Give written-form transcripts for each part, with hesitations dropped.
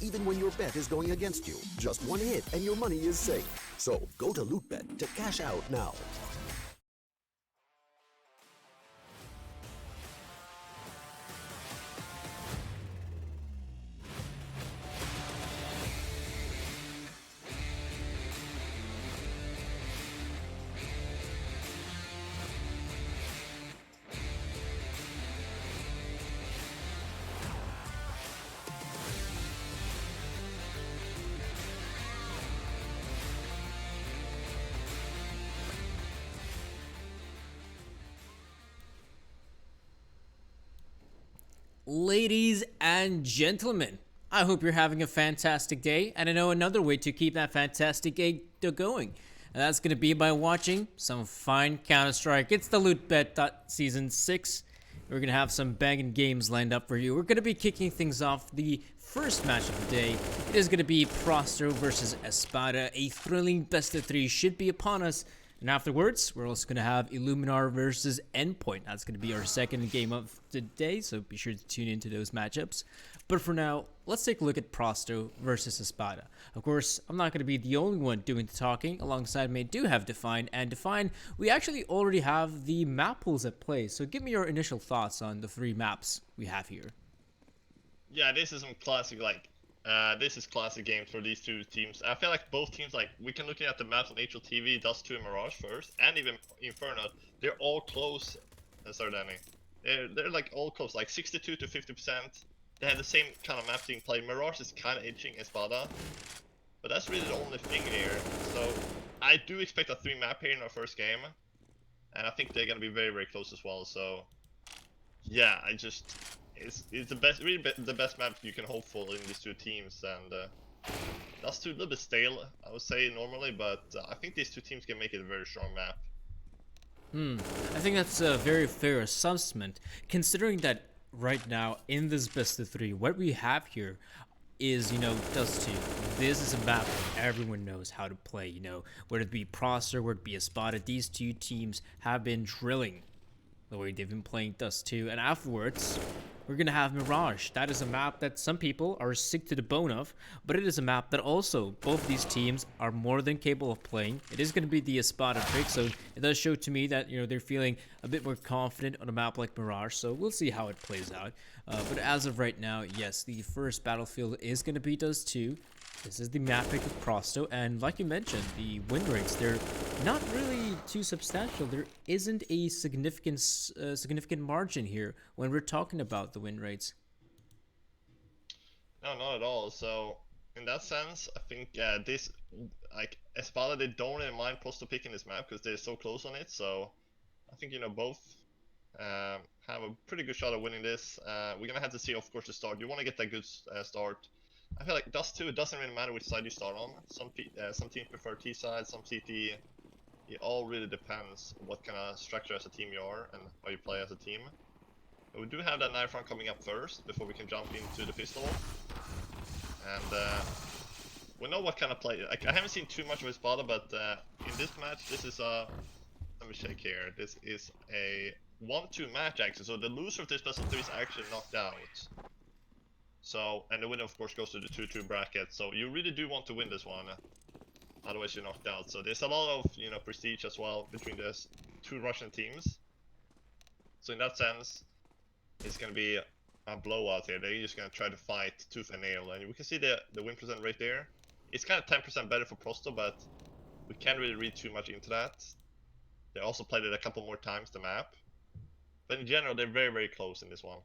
even when your bet is going against you. Just one hit and your money is safe. So go to LOOT.BET to cash out now. Ladies and gentlemen, I hope you're having a fantastic day, and I know another way to keep that fantastic day going. And that's going to be by watching some fine Counter-Strike. It's the LOOT.BET Season 6. We're going to have some banging games lined up for you. We're going to be kicking things off the first match of the day. It is going to be pro100 versus Espada. A thrilling best of 3 should be upon us. And afterwards, we're also going to have Illuminar versus Endpoint. That's going to be our second game of the day, so be sure to tune into those matchups. But for now, let's take a look at pro100 versus Espada. Of course, I'm not going to be the only one doing the talking. Alongside me, I do have Define. And Define, we actually already have the map pools at play. So give me your initial thoughts on the 3 maps we have here. Yeah, this is some classic, this is classic games for these two teams. I feel like both teams, we can look at the maps on HLTV, Dust2 and Mirage first, and even Inferno. They're all close, Sardani. They're like all close, like 62 to 50%. They have the same kind of map being played. Mirage is kind of edging Espada, but that's really the only thing here. So I do expect a 3 map here in our first game, and I think they're gonna be very, very close as well. So yeah, it's the best, really the best map you can hope for in these two teams, and that's a little bit stale, I would say, normally, but I think these two teams can make it a very strong map. I think that's a very fair assessment, considering that right now in this best of 3, what we have here is, Dust2. This is a map that everyone knows how to play, whether it be pro100, whether it be Espada. These two teams have been drilling the way they've been playing Dust2, and afterwards we're gonna have Mirage. That is a map that some people are sick to the bone of, but it is a map that also both these teams are more than capable of playing. It is gonna be the Espada pick, so it does show to me that they're feeling a bit more confident on a map like Mirage. So we'll see how it plays out. But as of right now, yes, the first battlefield is gonna be Dust2. This is the map pick of pro100, and like you mentioned, the win rates, they're not really too substantial. There isn't a significant margin here when we're talking about the win rates. No, not at all. So in that sense, I think this, Espada, they don't really mind pro100 picking this map because they're so close on it. So I think both have a pretty good shot at winning this. We're gonna have to see, of course, the start. You want to get that good start. I feel like Dust2, it doesn't really matter which side you start on. Some teams prefer T side, some CT. It all really depends on what kind of structure as a team you are and how you play as a team. But we do have that knife round coming up first before we can jump into the pistol. And we know what kind of play. I haven't seen too much of Espada, but in this match, this is a. Let me check here. This is a 1-2 match actually. So the loser of this best of 3 is actually knocked out. So, and the winner of course goes to the 2-2 bracket. So you really do want to win this one, otherwise you're knocked out. So there's a lot of prestige as well between the 2 Russian teams. So in that sense, it's gonna be a blowout here. They're just gonna try to fight tooth and nail, and we can see the win percent right there. It's kind of 10% better for pro100, but we can't really read too much into that. They also played it a couple more times the map, but in general they're very, very close in this one.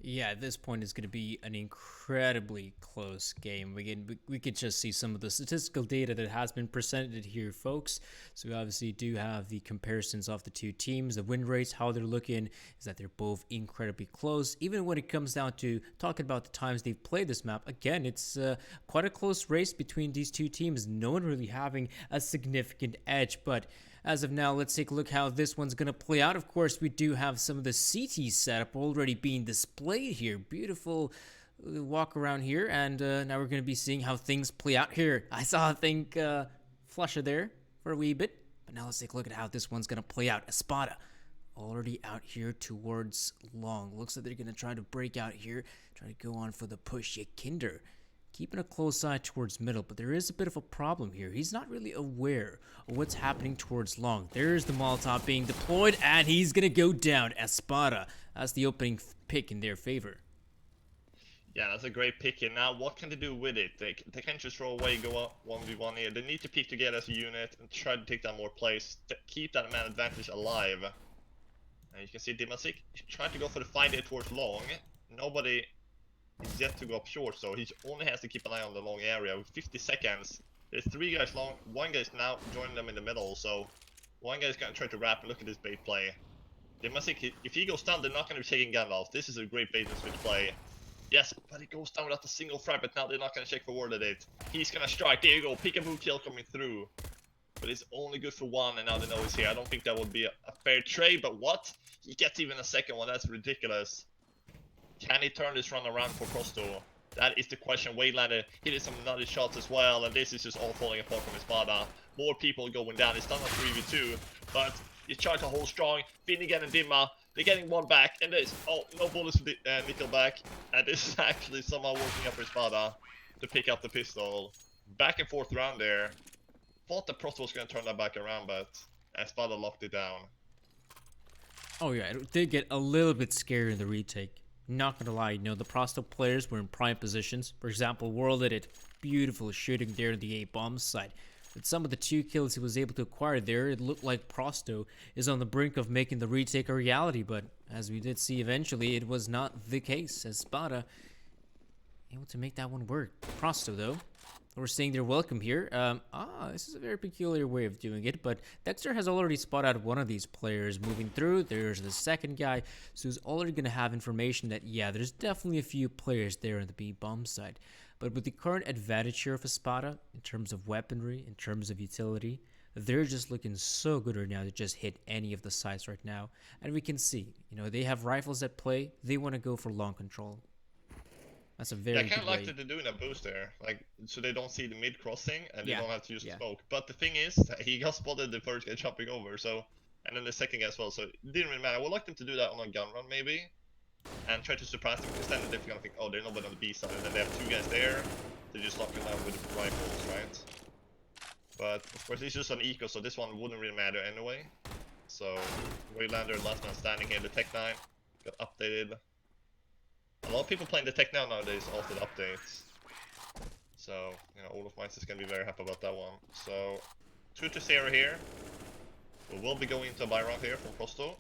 Yeah, at this point it's going to be an incredibly close game. We could just see some of the statistical data that has been presented here, folks. So we obviously do have the comparisons of the two teams, the win rates, how they're looking, is that they're both incredibly close. Even when it comes down to talking about the times they've played this map, again, it's quite a close race between these two teams. No one really having a significant edge, but as of now, let's take a look how this one's going to play out. Of course, we do have some of the CT setup already being displayed here. Beautiful walk around here, and now we're going to be seeing how things play out here. I saw, I think, Flusher there for a wee bit, but now let's take a look at how this one's going to play out. Espada already out here towards long. Looks like they're going to try to break out here, try to go on for the push. Kinder keeping a close eye towards middle, but there is a bit of a problem here. He's not really aware of what's happening towards long. There's the Molotov being deployed, and he's going to go down. Espada, that's the opening pick in their favor. Yeah, that's a great pick here. Now, what can they do with it? They can't just throw away, go up 1v1 here. They need to pick together as a unit and try to take down more plays, to keep that man advantage alive. And you can see Dimasik trying to go for the fight here towards long. Nobody is yet to go up short, so he only has to keep an eye on the long area. With 50 seconds, there's 3 guys long, 1 guy's now joining them in the middle, so 1 guy's gonna try to wrap and look at this bait play. Dimasik, if he goes down, they're not gonna be taking Gandalf. This is a great bait and switch play. Yes, but he goes down without a single frag, but now they're not gonna check for word at it. He's gonna strike, there you go, peekaboo kill coming through. But it's only good for 1, and now they know he's here. I don't think that would be a fair trade, but what? He gets even a second one, that's ridiculous. Can he turn this run around for Prosto? That is the question. Waylander hitting some nutty shots as well, and this is just all falling apart from Espada. More people going down, it's done on 3v2, but you try to hold strong. Finnegan and Dimma, they're getting 1 back, and there's, oh, no bullets for Nickelback, and this is actually somehow working up for Espada to pick up the pistol. Back and forth round there. Thought the Prosto was going to turn that back around, but Espada locked it down. Oh yeah, it did get a little bit scary in the retake. Not gonna lie, the Prosto players were in prime positions. For example, World did it beautiful shooting there in the A-bomb side. With some of the 2 kills he was able to acquire there, it looked like Prosto is on the brink of making the retake a reality, but as we did see eventually, it was not the case. Espada able to make that one work. Prosto, though, we're saying they're welcome here. This is a very peculiar way of doing it, but Dexter has already spotted out one of these players moving through. There's the second guy, so he's already going to have information that, yeah, there's definitely a few players there on the B-bomb side. But with the current advantage here of Espada, in terms of weaponry, in terms of utility, they're just looking so good right now to just hit any of the sites right now. And we can see, they have rifles at play. They want to go for long control. That's a very I kind of like way. that they're doing a boost there, like so they don't see the mid crossing and they Yeah, don't have to use yeah. the smoke. But the thing is, that he got spotted the first guy jumping over, so and then the second guy as well. So it didn't really matter. I would like them to do that on a gun run maybe, and try to surprise them, because then they're definitely gonna think, oh, they're nobody on the B side, and then they have 2 guys there. They just lock them down with rifles, right? But of course, it's just an eco, so this one wouldn't really matter anyway. So Waylander, last man standing here. The Tech 9 got updated. A lot of people playing the Tech now nowadays after the updates. So, Olaf Mines is going to be very happy about that one. So, 2-0 here. We will be going into a buy round here from Prosto.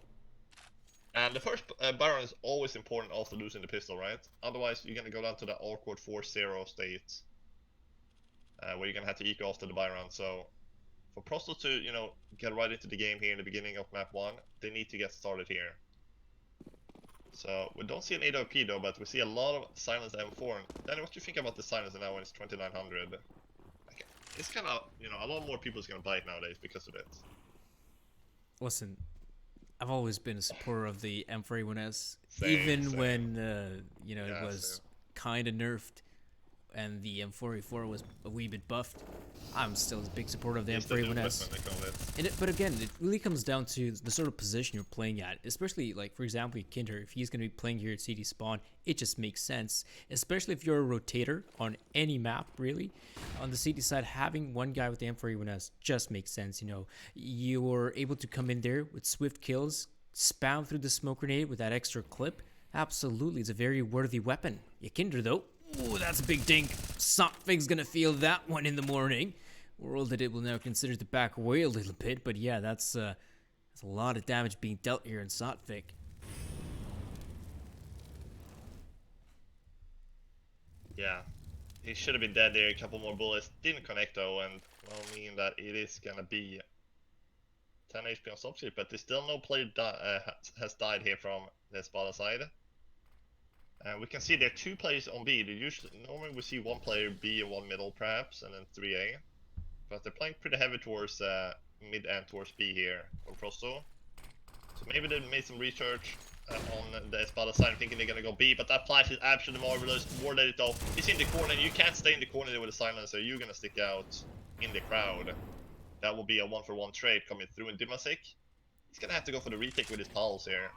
And the first buy round is always important after losing the pistol, right? Otherwise, you're going to go down to the awkward 4-0 state. Where you're going to have to eco after the buy round. So, for Prosto to, get right into the game here in the beginning of map 1, they need to get started here. So, we don't see an AWP though, but we see a lot of silence M4. Danny, what do you think about the silence now when it's 2900? Like, it's kind of, a lot more people is going to buy it nowadays because of it. Listen, I've always been a supporter of the M41S, Same, even same. when, it Yeah, was kind of nerfed and the M4A4 was a wee bit buffed. I'm still a big supporter of the It's the new M41S. equipment, they call it. But again, it really comes down to the sort of position you're playing at. Especially, like, for example, Kinder, if he's going to be playing here at CD Spawn, it just makes sense. Especially if you're a rotator on any map, really. On the CD side, having one guy with the M41S just makes sense, You're able to come in there with swift kills, spam through the smoke grenade with that extra clip. Absolutely, it's a very worthy weapon. Kinder, though, ooh, that's a big dink. Something's going to feel that one in the morning. World that it will now consider to back away a little bit, but yeah, that's a lot of damage being dealt here in Sotvik. Yeah, he should have been dead there. A couple more bullets didn't connect though, and well, mean that it is gonna be 10 HP on subscript, but there's still no player has died here from the Espada side. And we can see there are 2 players on B. Normally we see 1 player B and 1 middle perhaps, and then 3A. But they're playing pretty heavy towards mid and towards B here from Prosto. So maybe they made some research on the Espada side, thinking they're gonna go B, but that flash is absolutely marvelous. Warded it off. He's in the corner. You can't stay in the corner there with a silencer. You're gonna stick out in the crowd. That will be a 1-for-1 trade coming through in Dimasik. He's gonna have to go for the retake with his pals here.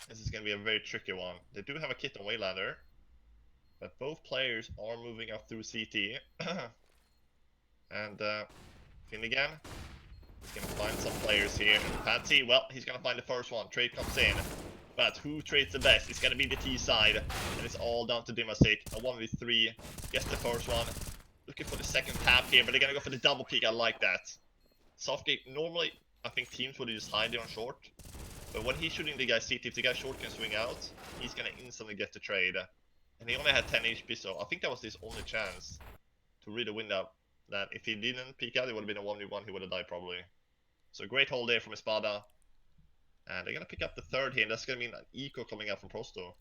This is gonna be a very tricky one. They do have a kit on Waylander, but both players are moving up through CT. And Finnegan, he's gonna find some players here. Patsy, well, he's gonna find the first one. Trade comes in. But who trades the best? It's gonna be the T side. And it's all down to Dimasik. A 1v3. Gets the first one. Looking for the second tap here, but they're gonna go for the double peek. I like that. Softgate, normally, I think teams would just hide there on short. But when he's shooting the guy CT, if the guy short can swing out, he's gonna instantly get the trade. And he only had 10 HP, so I think that was his only chance to really win that. That if he didn't peek out, it would have been a 1v1, he would have died probably. So great hold there from Espada. And they're gonna pick up the third here, and that's gonna mean an eco coming out from Prosto.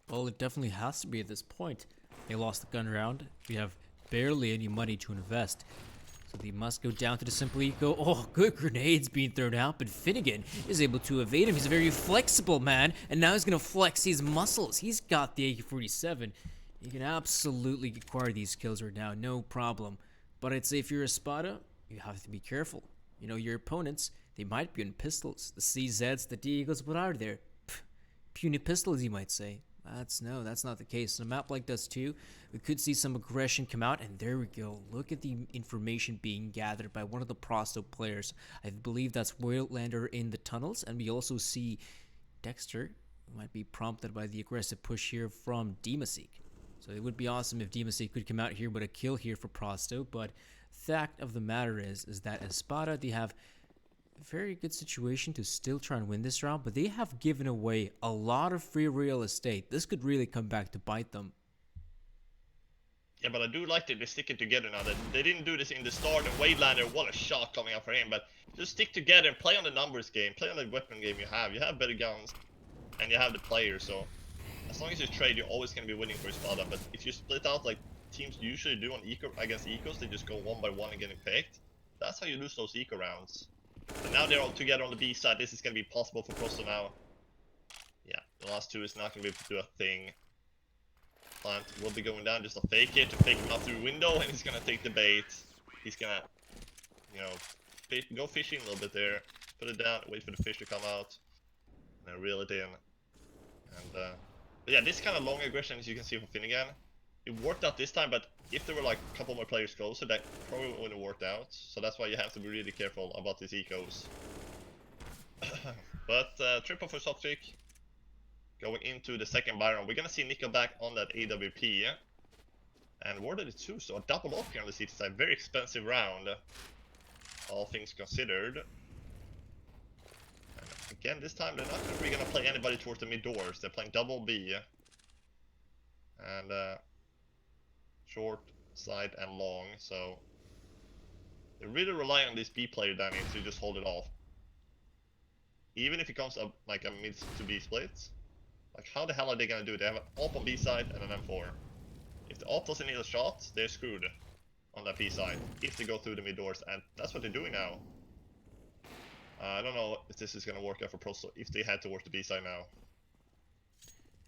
Well, it definitely has to be at this point. They lost the gun round. We have barely any money to invest. So they must go down to the simple eco. Oh, good grenades being thrown out, but Finnegan is able to evade him. He's a very flexible man, and now he's gonna flex his muscles. He's got the AK-47. He can absolutely acquire these kills right now, no problem. But I'd say if you're a Espada, you have to be careful. You know, your opponents, they might be in pistols. The CZs, the Deagles, what are there? Puny pistols, you might say. That's not the case. On a map like this too, we could see some aggression come out, and there we go. Look at the information being gathered by one of the Prosto players. I believe that's Waylander in the tunnels, and we also see Dexter, who might be prompted by the aggressive push here from Dimasik. So it would be awesome if Dimasik could come out here with a kill here for Prosto, but fact of the matter is that Espada, they have a very good situation to still try and win this round, but they have given away a lot of free real estate. This could really come back to bite them. Yeah, but I do like that they're sticking together now. That they didn't do this in the start, and Waylander, what a shot coming out for him, but just stick together and play on the numbers game, play on the weapon game you have. You have better guns, and you have the players, so as long as you trade, you're always going to be winning for Espada. But if you split out like teams usually do on eco against ecos, they just go one by one and get picked. That's how you lose those eco rounds. And now they're all together on the B side. This is going to be possible for Prosto now. Yeah, the last two is not going to be able to do a thing. Plant will be going down, just a fake it to fake him out through the window, and he's going to take the bait. He's going to, you know, go fishing a little bit there. Put it down, wait for the fish to come out, and then reel it in. And but yeah, this kind of long aggression, as you can see from Finnegan, it worked out this time, but if there were like a couple more players closer, that probably wouldn't have worked out. So that's why you have to be really careful about these ecos. But triple for Soptic. Going into the second Byron, we're gonna see Nico back on that AWP. And worded it too, so a double off here on the CT side. Very expensive round, all things considered. And again, this time they're not really gonna play anybody towards the mid doors. They're playing double B. And short, side, and long, so they really rely on this B player down here to just hold it off. Even if it comes up like a mid to B split, like how the hell are they gonna do it? They have an AWP on B side and an M4. If the AWP doesn't need a shot, they're screwed on that B side if they go through the mid doors, and that's what they're doing now. I don't know if this is gonna work out for Prosto if they head towards the B side now.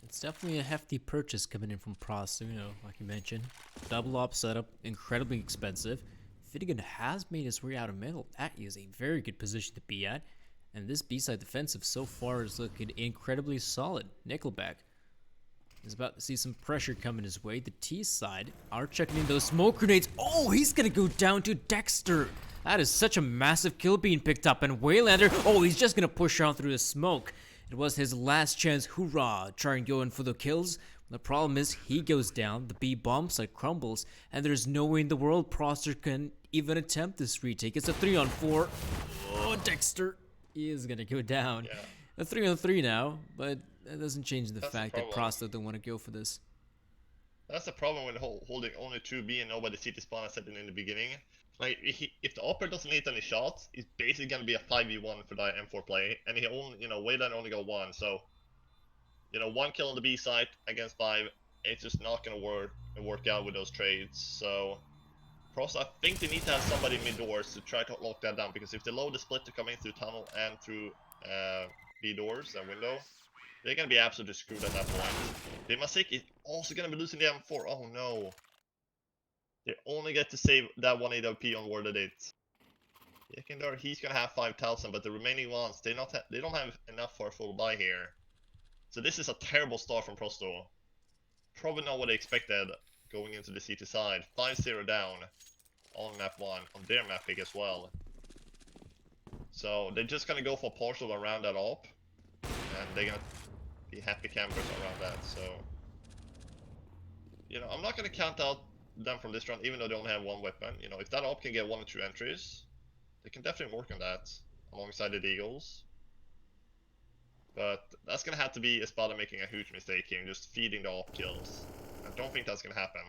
It's definitely a hefty purchase coming in from Prosto, you know, like you mentioned. Double op setup, incredibly expensive. Finnegan has made his way out of middle. That is a very good position to be at. And this B-side defensive so far is looking incredibly solid. Nickelback is about to see some pressure coming his way. The T side are checking in those smoke grenades. Oh, he's gonna go down to Dexter. That is such a massive kill being picked up. And Waylander, oh, he's just gonna push out through the smoke. It was his last chance, hoorah, try and go in for the kills. The problem is he goes down, the B bomb site crumbles, and there's no way in the world Prosto can even attempt this retake. It's a 3-on-4. Oh, Dexter is gonna go down. Yeah. A 3-on-3 now, but that doesn't change the fact that Prosto don't want to go for this. That's the problem with holding only 2B and nobody CT spawn as said in the beginning. Like if the upper doesn't hit any shots, it's basically gonna be a 5v1 for that M4 play, and he only, you know, Wayland only got one, so you know, 1 kill on the B side against 5, it's just not gonna work out with those trades. So Prosto, I think they need to have somebody mid doors to try to lock that down, because if they load the split to come in through tunnel and through B doors and window, they're gonna be absolutely screwed at that point. Dimasik is also gonna be losing the M4. Oh no. They only get to save that one AWP on worded it. Yekindar, he's gonna have 5,000, but the remaining ones, they don't have enough for a full buy here. So this is a terrible start from Prosto. Probably not what they expected going into the CT side. 5-0 down on map 1, on their map pick as well. So they're just gonna go for partial around that op, and they're gonna be happy campers around that. So, you know, I'm not gonna count out them from this round, even though they only have one weapon. You know, if that op can get 1 or 2 entries, they can definitely work on that alongside the Eagles. But that's gonna have to be Espada making a huge mistake here and just feeding the op kills. I don't think that's gonna happen.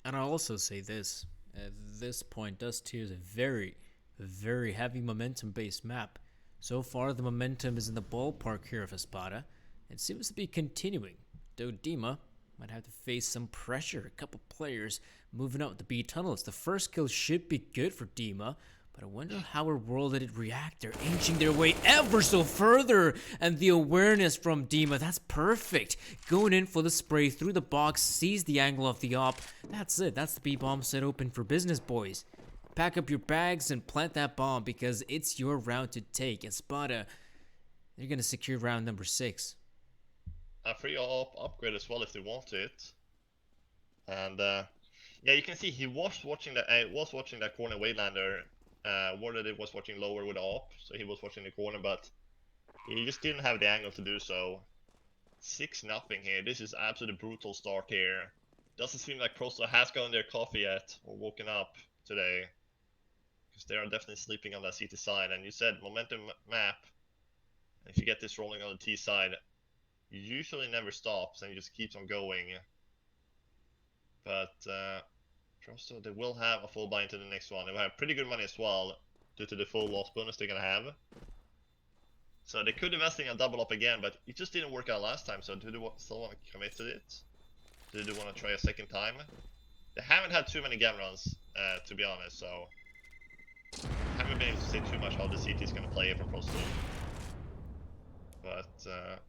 And I'll also say this. At this point, Dust Tier is a very, very heavy momentum-based map. So far, the momentum is in the ballpark here of Espada. It seems to be continuing, though Dima might have to face some pressure. A couple players moving out the B tunnels. The first kill should be good for Dima, but I wonder how her world did it react. They're inching their way ever so further, and the awareness from Dima, that's perfect. Going in for the spray through the box, sees the angle of the op. That's it. That's the B-bomb set open for business, boys. Pack up your bags and plant that bomb because it's your round to take. Espada, they're going to secure round number 6. A free op upgrade as well if they want it. And yeah, you can see he was watching that corner Waylander. Warded was watching lower with op, so he was watching the corner, but he just didn't have the angle to do so. 6-0 here. This is absolutely brutal start here. Doesn't seem like Prosto has gotten their coffee yet or woken up today, because they are definitely sleeping on that CT side. And you said momentum map. If you get this rolling on the T side, it usually never stops and it just keeps on going. But Prosto, they will have a full buy into the next one. They will have pretty good money as well due to the full loss bonus they're gonna have. So they could invest in a double up again, but it just didn't work out last time. So do they still want to commit to it? Do they want to try a second time? They haven't had too many gun runs, to be honest, so I haven't been able to say too much how the CT is gonna play here from Prosto. But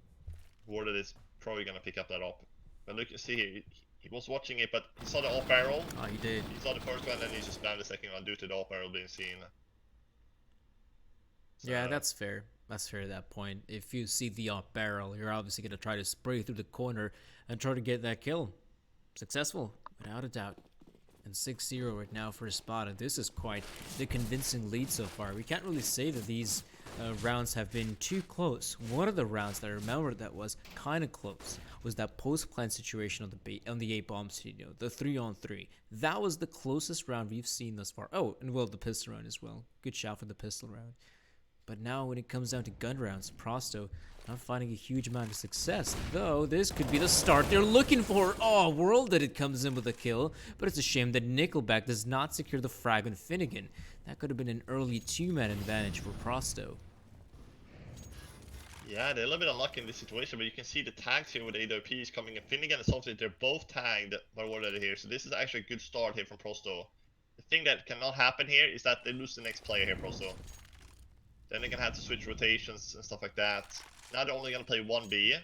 Warded is probably gonna pick up that op. But look, you see here, he was watching it, but he saw the op barrel. Oh, he did. He saw the first one, and then he just spammed the second one due to the op barrel being seen. So, Yeah, that's fair. That's fair at that point. If you see the op barrel, you're obviously going to try to spray through the corner and try to get that kill. Successful, without a doubt. And 6-0 right now for Espada. This is quite the convincing lead so far. We can't really say that these rounds have been too close. One of the rounds that I remember that was kind of close was that post-plant situation on the A-bomb studio, the 3-on-3. That was the closest round we've seen thus far. Oh, and well, the pistol round as well. Good shout for the pistol round. But now when it comes down to gun rounds, Prosto not finding a huge amount of success, though this could be the start they're looking for. Oh, World that it comes in with a kill, but it's a shame that Nickelback does not secure the frag on Finnegan. That could have been an early 2-man advantage for Prosto. yeah, they're a little bit unlucky in this situation, but you can see the tags here with AWPs coming in. Finnegan and Sophie, they're both tagged by Warded here, so this is actually a good start here from Prosto. The thing that cannot happen here is that they lose the next player here, Prosto. Then they're gonna have to switch rotations and stuff like that. Now they're only gonna play 1B,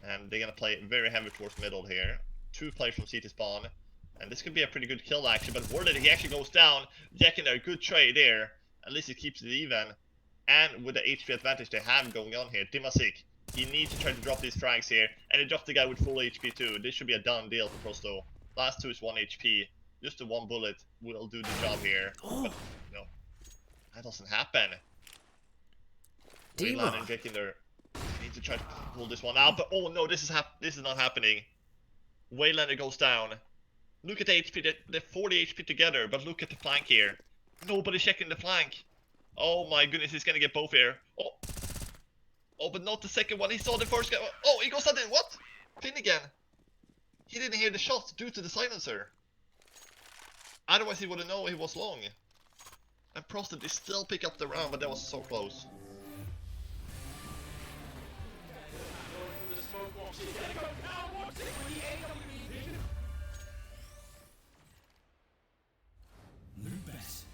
and they're gonna play very heavy towards middle here. 2 players from CT spawn, and this could be a pretty good kill actually, but Warded, he actually goes down. Jack in there, good trade there. At least it keeps it even. And with the HP advantage they have going on here, Dimasik, he needs to try to drop these frags here, and he dropped the guy with full HP too. This should be a done deal for Prosto. Last 2 is 1 HP. Just the 1 bullet will do the job here. But, no, that doesn't happen. Dima and Jack in there need to try to pull this one out, but oh no, this is not happening. Waylander goes down. Look at the HP, they're 40 HP together, but look at the flank here. Nobody's checking the flank. Oh my goodness, he's gonna get both here. Oh, but not the second one. He saw the first guy. Oh, he goes down in what? Finnegan. He didn't hear the shot due to the silencer. Otherwise he wouldn't know he was long. And Prosto, they still pick up the round, but that was so close. LOOT.BET.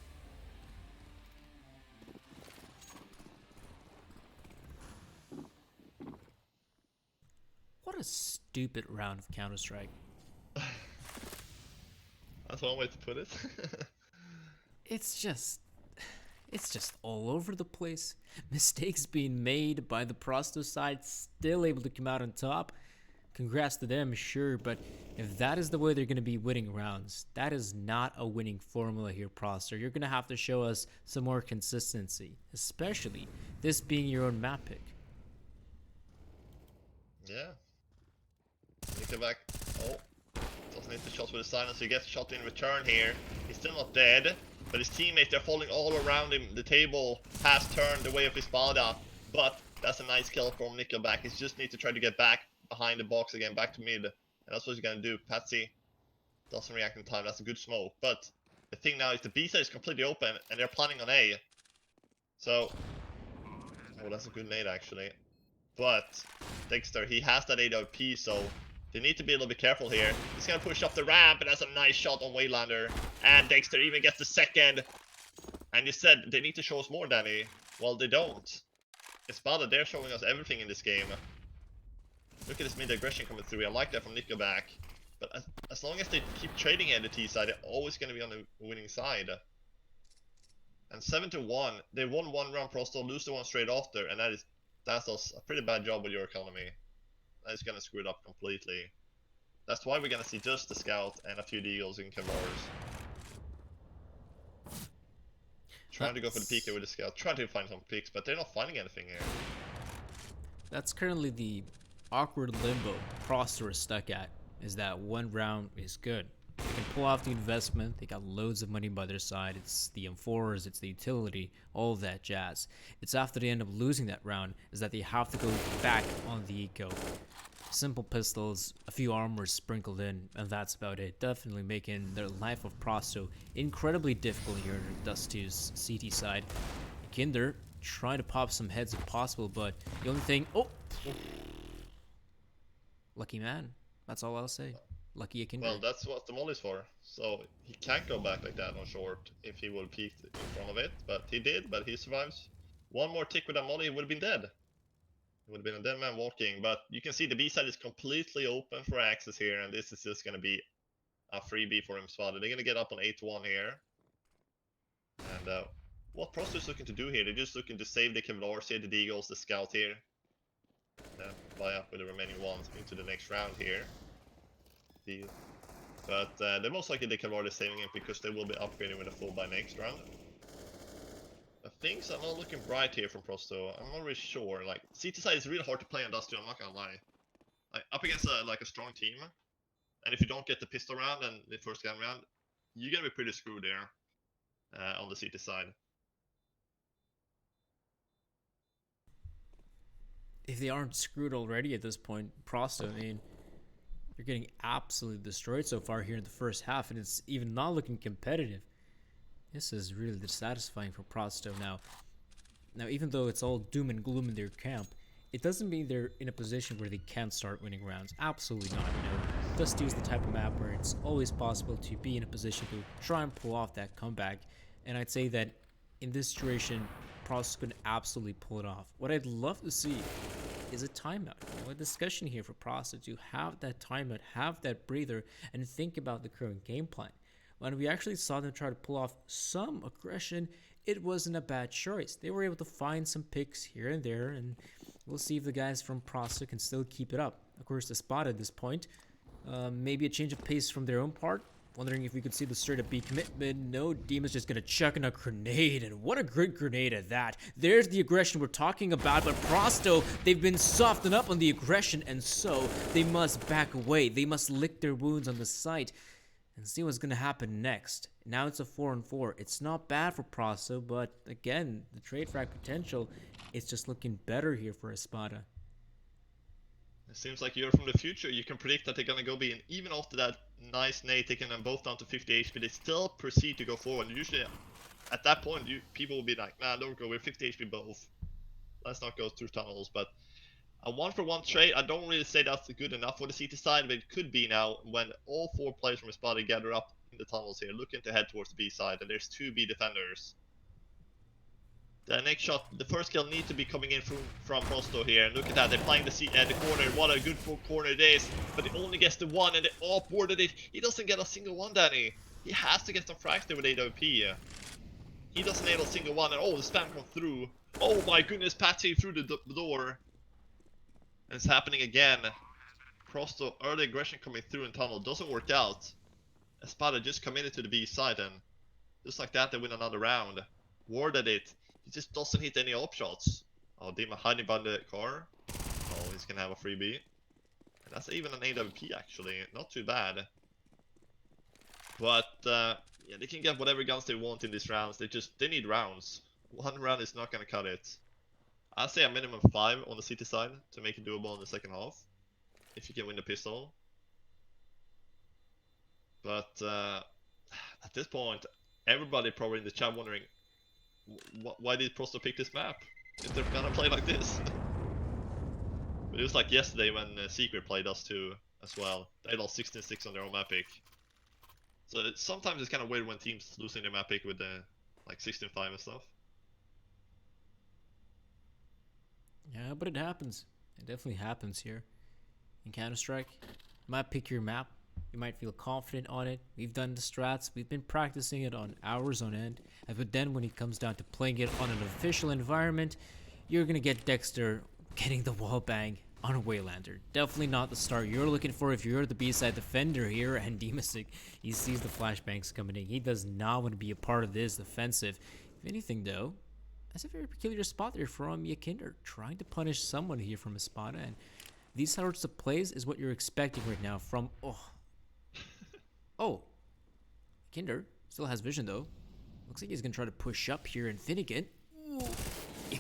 What a stupid round of Counter-Strike. That's one way to put it. it's just all over the place. Mistakes being made by the Prosto side, still able to come out on top. Congrats to them, sure, but if that is the way they're going to be winning rounds, that is not a winning formula here, Prosto. You're going to have to show us some more consistency, especially this being your own map pick. Yeah. Nickelback. Oh. Doesn't hit the shots with the silence, so he gets shot in return here. He's still not dead, but his teammates, they're falling all around him. The table has turned the way of Espada, but that's a nice kill from Nickelback. He just needs to try to get back behind the box again, back to mid. And that's what he's gonna do. Patsy doesn't react in time. That's a good smoke. But the thing now is the B side is completely open, and they're planning on A. So, oh, that's a good nade actually. But Dexter, he has that AWP, so they need to be a little bit careful here. He's gonna push up the ramp, and that's a nice shot on Waylander. And Dexter even gets the second. And you said they need to show us more, Danny. Well, they don't. Espada, they're showing us everything in this game. Look at this mid-aggression coming through. I like that from Nickelback. But as long as they keep trading at the T side, they're always going to be on the winning side. And 7-1. They won one round Prosto, lose the one straight after. And that's a pretty bad job with your economy. That is going to screw it up completely. That's why we're going to see just the Scout and a few Deagles in Cavars. Trying to go for the PK with the Scout. Trying to find some picks, but they're not finding anything here. That's currently the awkward limbo Prosto is stuck at, is that one round is good. They can pull off the investment, they got loads of money by their side, it's the M4s, it's the utility, all of that jazz. It's after they end up losing that round, is that they have to go back on the eco. Simple pistols, a few armors sprinkled in, and that's about it. Definitely making the life of Prosto incredibly difficult here on Dust 2's CT side. Kinder trying to pop some heads if possible, but the only thing... Oh! Lucky man. That's all I'll say. Lucky Kinder. Well, that's what the molly's for. So he can't go back like that on short if he would peek in front of it. But he did, but he survives. One more tick with that molly, he would have been dead. It would have been a dead man walking. But you can see the B side is completely open for access here. And this is just going to be a freebie for him spotted. They're going to get up on 8-1 here. And what Prosto is looking to do here, they're just looking to save the Kevlars here, the Deagles, the Scout here. Fly up with the remaining ones into the next round here. But they're most likely the Kevlar is saving it because they will be upgrading with a full by next round. But things are not looking bright here from Prosto. I'm not really sure. Like, CT side is really hard to play on Dust 2, I'm not gonna lie. Like, up against a strong team, and if you don't get the pistol round and the first gun round, you're gonna be pretty screwed there on the CT side. If they aren't screwed already at this point, Prosto, I mean, you're getting absolutely destroyed so far here in the first half, and it's even not looking competitive. This is really dissatisfying for Prosto now. Now, even though it's all doom and gloom in their camp, it doesn't mean they're in a position where they can't start winning rounds. Absolutely not, you know. Dust 2 is the type of map where it's always possible to be in a position to try and pull off that comeback. And I'd say that in this situation, Prosto could absolutely pull it off. What I'd love to see is a timeout. You know, a discussion here for Prosto to have that timeout, have that breather, and think about the current game plan. When we actually saw them try to pull off some aggression, it wasn't a bad choice. They were able to find some picks here and there, and we'll see if the guys from Prosto can still keep it up. Of course, Espada at this point, maybe a change of pace from their own part. Wondering if we could see the straight up B commitment. No, Demon's just gonna chuck in a grenade, and what a great grenade at that. There's the aggression we're talking about, but Prosto, they've been softened up on the aggression, and so they must back away. They must lick their wounds on the site and see what's gonna happen next. Now it's a 4-4. It's not bad for Prosto, but again, the trade frag potential is just looking better here for Espada. It seems like you're from the future. You can predict that they're gonna go B, and even after that nice nade taking them both down to 50 HP, they still proceed to go forward. Usually, at that point, people will be like, "Nah, don't go. We're 50 HP both. Let's not go through tunnels." But a 1-for-1 trade, I don't really say that's good enough for the CT side, but it could be now when all 4 players from Espada gather up in the tunnels here, looking to head towards the B side, and there's 2 B defenders. The next shot, the first kill needs to be coming in from Prosto here. And look at that, they're playing the corner. What a good corner it is. But he only gets the one, and they offboarded it. He doesn't get a single one, Danny. He has to get some frags there with AWP. He doesn't nail a single one, and oh, the spam comes through. Oh my goodness, Patsy through the door. And it's happening again. Prosto, early aggression coming through in tunnel, doesn't work out. Espada just committed to the B side, and just like that, they win another round. Warded it. He just doesn't hit any op shots. Oh, Dima hiding by the car. Oh, he's gonna have a freebie. And that's even an AWP actually, not too bad. But yeah, they can get whatever guns they want in these rounds. They need rounds. One round is not gonna cut it. I'd say a minimum 5 on the city side to make it doable in the second half. If you can win the pistol. But at this point, everybody probably in the chat wondering, why did Prosto pick this map? If they're gonna play like this. But it was like yesterday when Secret played us too, as well. They lost 16-6 on their own map pick. So sometimes it's kind of weird when teams losing their map pick with like 16-5 and stuff. Yeah, but it happens. It definitely happens here. In Counter-Strike, you might pick your map. You might feel confident on it. We've done the strats. We've been practicing it on hours on end. But then when it comes down to playing it on an official environment, you're going to get Dexter getting the wall bang on a Waylander. Definitely not the start you're looking for if you're the B-side defender here. And Demasic, he sees the flashbangs coming in. He does not want to be a part of this offensive. If anything, though, that's a very peculiar spot there from Yakinder, trying to punish someone here from Espada. And these sorts of plays is what you're expecting right now from... Oh, Kinder still has vision though. Looks like he's gonna try to push up here and Finnegan.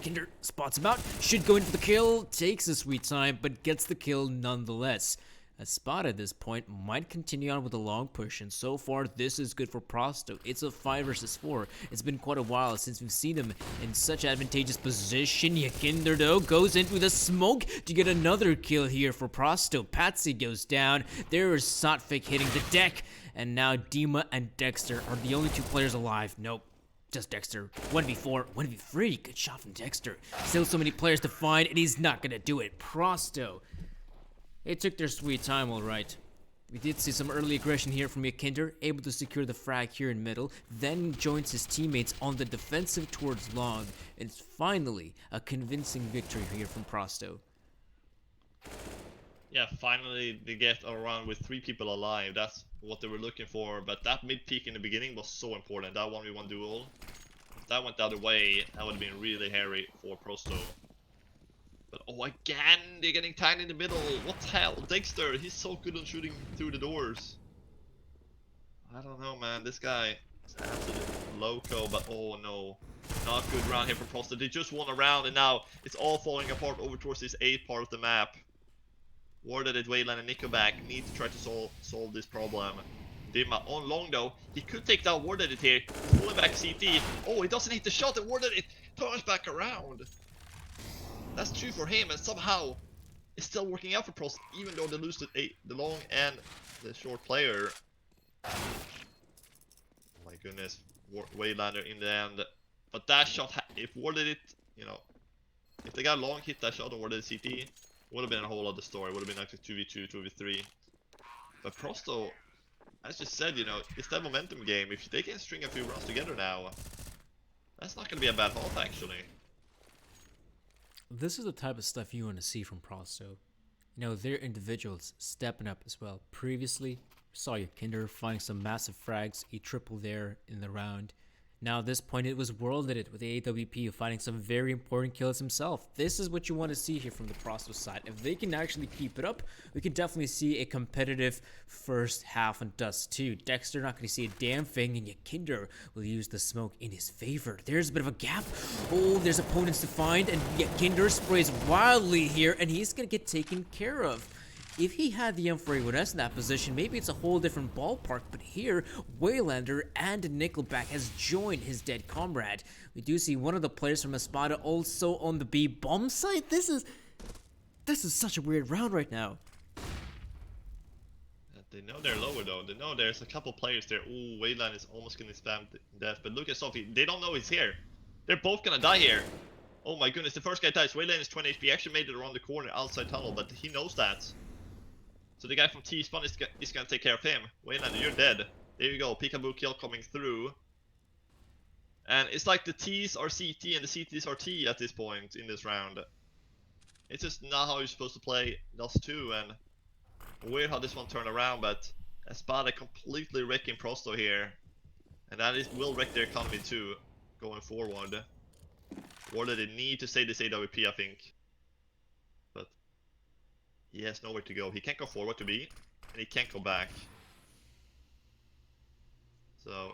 Kinder spots him out, should go in for the kill, takes a sweet time, but gets the kill nonetheless. Espada at this point might continue on with a long push, and so far this is good for Prosto. It's a 5 versus 4. It's been quite a while since we've seen him in such advantageous position. Yakinder though goes into the smoke to get another kill here for Prosto. Patsy goes down. There is Sotfik hitting the deck, and now Dima and Dexter are the only 2 players alive. Nope. Just Dexter. 1v4, 1v3. Good shot from Dexter. Still so many players to find, and he's not gonna do it. Prosto. They took their sweet time, alright. We did see some early aggression here from Yakinder, able to secure the frag here in middle, then joins his teammates on the defensive towards long, and it's finally a convincing victory here from Prosto. Yeah, finally they get around with 3 people alive. That's what they were looking for, but that mid peak in the beginning was so important. That 1v1 duel. If that went the other way, that would have been really hairy for Prosto. But oh, again, they're getting tagged in the middle. What the hell? Dexter, he's so good on shooting through the doors. I don't know, man. This guy is absolutely loco, but oh no. Not good round here for Prosto. They just won a round, and now it's all falling apart over towards this 8th part of the map. Warded it, Wayland and Nico back. Need to try to solve this problem. Dima on long though. He could take down Warded it here. Pulling back CT. Oh, he doesn't hit the shot, and Warded it turns back around. That's 2 for him, and somehow it's still working out for Prost, even though they lose the long and the short player. Oh my goodness, Waylander in the end. But that shot, if Warded it, you know, if they got long hit that shot or Warded CT, it would have been a whole other story. It would have been like a 2v2, 2v3. But Prosto, as you said, you know, it's that momentum game. If they can string a few rounds together now, that's not going to be a bad half actually. This is the type of stuff you want to see from Prosto. You know, they're individuals stepping up as well. Previously, saw Yakinder finding some massive frags, a triple there in the round. Now at this point, it was worlded it with the AWP finding some very important kills himself. This is what you want to see here from the Prosto side. If they can actually keep it up, we can definitely see a competitive first half on Dust 2. Dexter not going to see a damn thing, and Yakinder will use the smoke in his favor. There's a bit of a gap. Oh, there's opponents to find, and Yakinder sprays wildly here, and he's going to get taken care of. If he had the M4A1S in that position, maybe it's a whole different ballpark, but here, Waylander and Nickelback has joined his dead comrade. We do see one of the players from Espada also on the B bomb site. This is such a weird round right now. They know they're lower though. They know there's a couple players there. Ooh, Wayland is almost gonna spam death, but look at Sophie. They don't know he's here. They're both gonna die here. Oh my goodness, the first guy dies. Wayland is 20 HP. He actually made it around the corner outside tunnel, but he knows that. So the guy from T-Spawn is gonna take care of him. Waylander, you're dead. There you go, peekaboo kill coming through. And it's like the T's are CT and the CT's are T at this point in this round. It's just not how you're supposed to play Dust 2, and weird how this one turned around, but Espada completely wrecking Prosto here. And that will wreck their economy too, going forward. Or that they need to say this AWP, I think. But he has nowhere to go. He can't go forward to B, and he can't go back. So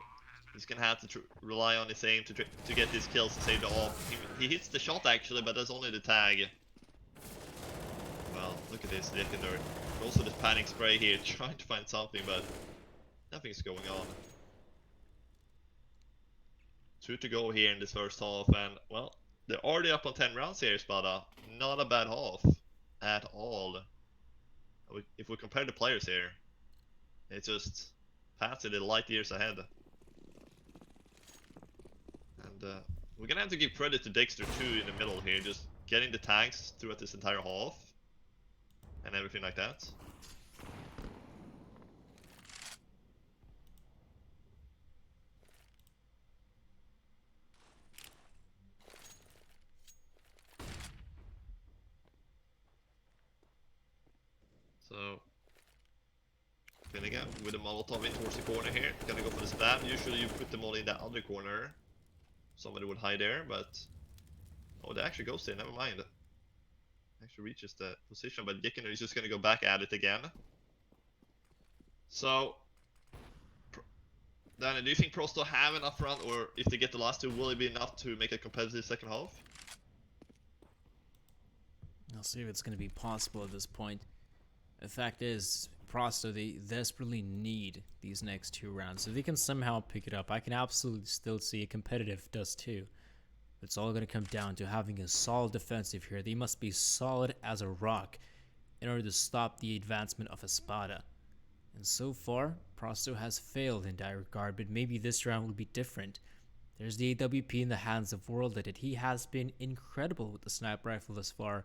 he's gonna have to rely on his aim to get these kills to save the off. He hits the shot actually, but that's only the tag. Well, look at this legendary. Also this panic spray here, trying to find something, but nothing's going on. 2 to go here in this first half, and well, they're already up on 10 rounds here, Espada. Not a bad half at all. If we compare the players here, it's just passing the light years ahead. And we're gonna have to give credit to Dexter too in the middle here, just getting the tags throughout this entire half and everything like that. So Finnegan with a Molotov in towards the corner here. Gonna go for the spam. Usually you put them all in that other corner. Somebody would hide there, but oh, they actually goes there, never mind. Actually reaches the position, but Gekiner is just gonna go back at it again. So Danny, do you think Prosto have enough run, or if they get the last two, will it be enough to make a competitive second half? I'll see if it's going to be possible at this point. The fact is, Prosto, they desperately need these next 2 rounds. If they can somehow pick it up, I can absolutely still see a competitive Dust 2. It's all going to come down to having a solid defensive here. They must be solid as a rock in order to stop the advancement of Espada. And so far, Prosto has failed in that regard, but maybe this round will be different. There's the AWP in the hands of World.BET. He has been incredible with the sniper rifle thus far,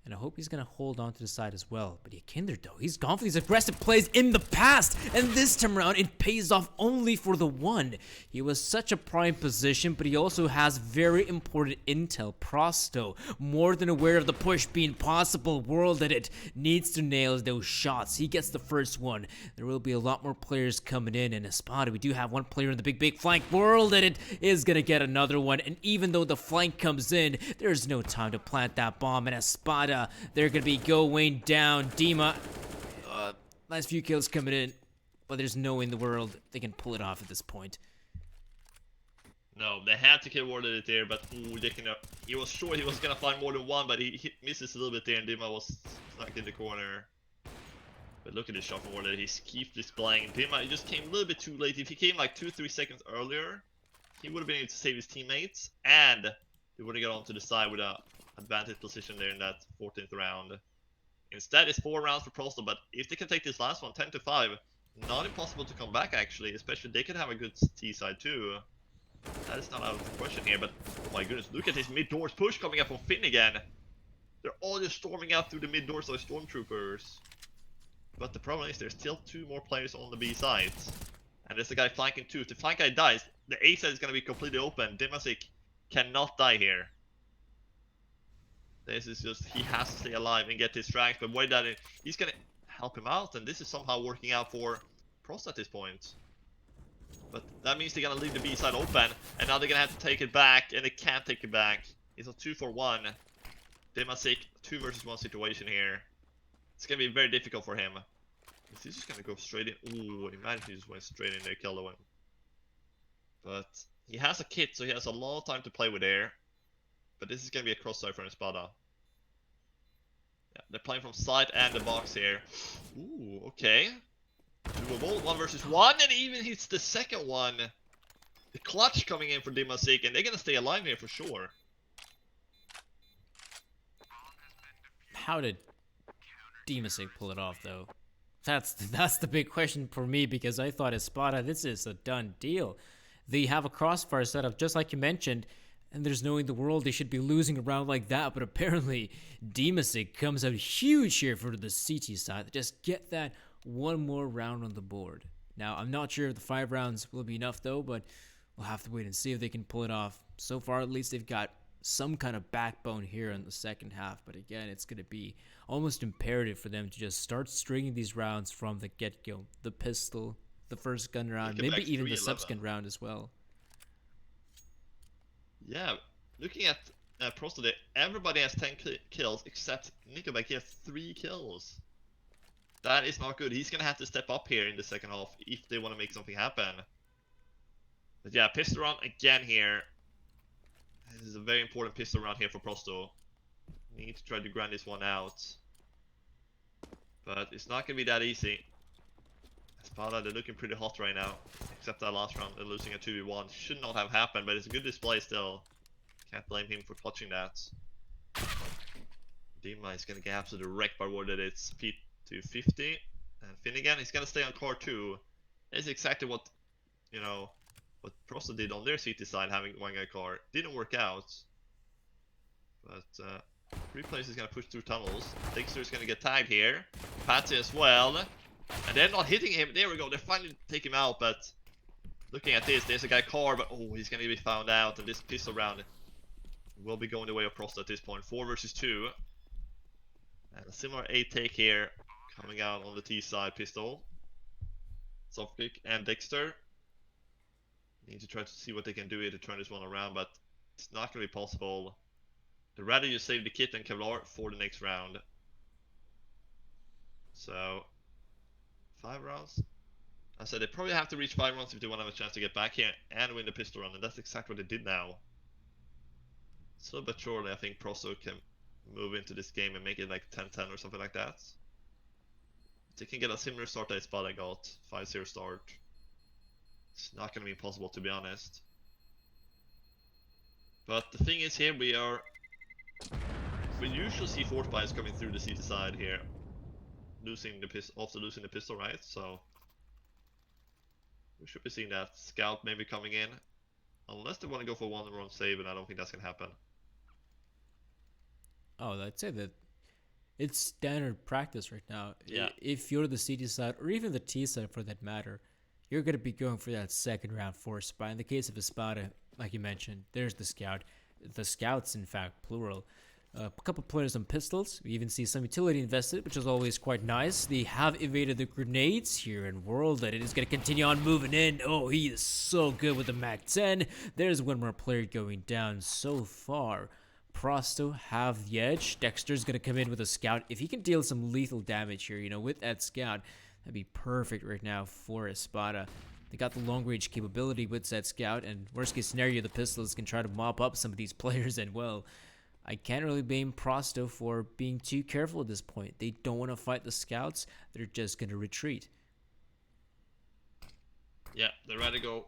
and I hope he's going to hold on to the side as well. But Kinder, though, he's gone for these aggressive plays in the past, and this time around it pays off only for the one. He was such a prime position, but he also has very important intel. Prosto, more than aware of the push being possible. World.BET needs to nail those shots. He gets the first one. There will be a lot more players coming in Espada. We do have one player in the big flank. World.BET is going to get another one, and even though the flank comes in, there's no time to plant that bomb, and Espada, they're going to be going down. Dima, last few kills coming in, but there's no way in the world they can pull it off at this point. No, they had to kill World.BET there, but ooh, he was sure he was going to find more than one, but he misses a little bit there, and Dima was stuck in the corner. But look at this shot from World.BET. He keeps displaying. Dima, he just came a little bit too late. If he came like 2-3 seconds earlier, he would have been able to save his teammates, and he would have got onto the side with a advantage position there in that 14th round. Instead, it's 4 rounds for Prosto, but if they can take this last one 10-5, not impossible to come back actually, especially they could have a good T side too. That is not out of the question here, but oh my goodness, look at this mid-doors push coming up from Finn again. They're all just storming out through the mid-doors like stormtroopers. But the problem is there's still 2 more players on the B side. And there's a guy flanking too. If the flank guy dies, the A side is going to be completely open. Dimasic cannot die here. This is just, he has to stay alive and get his strikes, but wait that he's gonna help him out, and this is somehow working out for Prost at this point. But that means they're gonna leave the B side open, and now they're gonna have to take it back, and they can't take it back. It's a 2-for-1. Dimasic 2 versus 1 situation here. It's gonna be very difficult for him. Is he just gonna go straight in? Ooh, imagine he just went straight in there, kill the one. But he has a kit, so he has a lot of time to play with there. But this is going to be a cross-side from Espada. Yeah, they're playing from side and the box here. Ooh, okay. 2 of all, 1 versus 1, and he even hits the second one. The clutch coming in for Dimasic, and they're going to stay alive here for sure. How did Dimasic pull it off, though? That's the big question for me, because I thought Espada, this is a done deal. They have a crossfire setup, just like you mentioned, and there's no in the world they should be losing a round like that, but apparently Dimasic comes out huge here for the CT side. Just get that 1 more round on the board. Now, I'm not sure if the 5 rounds will be enough though, but we'll have to wait and see if they can pull it off. So far, at least they've got some kind of backbone here in the second half. But again, it's going to be almost imperative for them to just start stringing these rounds from the get-go. The pistol, the first gun round, maybe even the subsequent round as well. Yeah, looking at Prosto there, everybody has 10 kills except Nickelback. He has 3 kills. That is not good. He's gonna have to step up here in the second half if they want to make something happen. But yeah, pistol round again here. This is a very important pistol round here for Prosto. Need to try to grind this one out. But it's not gonna be that easy. Espada, they're looking pretty hot right now. Except that last round, they're losing a 2v1. Should not have happened, but it's a good display still. Can't blame him for clutching that. Dima is gonna get absolutely wrecked by what it is. P250. And Finnegan, he's gonna stay on car 2. That's exactly what, you know, what Prosto did on their city side, having one guy car. Didn't work out. But, Replays is gonna push through tunnels. Dexter is gonna get tagged here. Patsy as well. And they're not hitting him. There we go. They're finally taking him out, but looking at this, there's a guy car, but oh, he's gonna be found out, and this pistol round will be going the way of Prosto at this point. 4 versus 2. And a similar 8 take here, coming out on the T side pistol. Softkick and Dexter need to try to see what they can do here to turn this one around, but it's not gonna be possible. They'd rather you save the kit and Kevlar for the next round. So 5 rounds. I said they probably have to reach 5 rounds if they want to have a chance to get back here and win the pistol round, and that's exactly what they did now. So but surely I think Prosto can move into this game and make it like 10-10 or something like that. If they can get a similar start that Espada got, 5-0 start, it's not going to be impossible, to be honest. But the thing is here, we usually see force bias coming through the CT side here. Also losing the pistol, right? So we should be seeing that scout maybe coming in, unless they want to go for one run save, and I don't think that's gonna happen. Oh, I'd say that it's standard practice right now. Yeah. If you're the CT side, or even the T side for that matter, you're going to be going for that second round force spy. In the case of Espada, like you mentioned, there's the scout. The scouts, in fact, plural. A couple players on pistols. We even see some utility invested, which is always quite nice. They have evaded the grenades here in World, and it is going to continue on moving in. Oh, he is so good with the Mac-10. There's one more player going down so far. Prosto have the edge. Dexter's going to come in with a scout. If he can deal some lethal damage here, you know, with that scout, that'd be perfect right now for Espada. They got the long range capability with that scout, and worst case scenario, the pistols can try to mop up some of these players, and well, I can't really blame Prosto for being too careful at this point. They don't want to fight the scouts. They're just going to retreat. Yeah, they'd rather go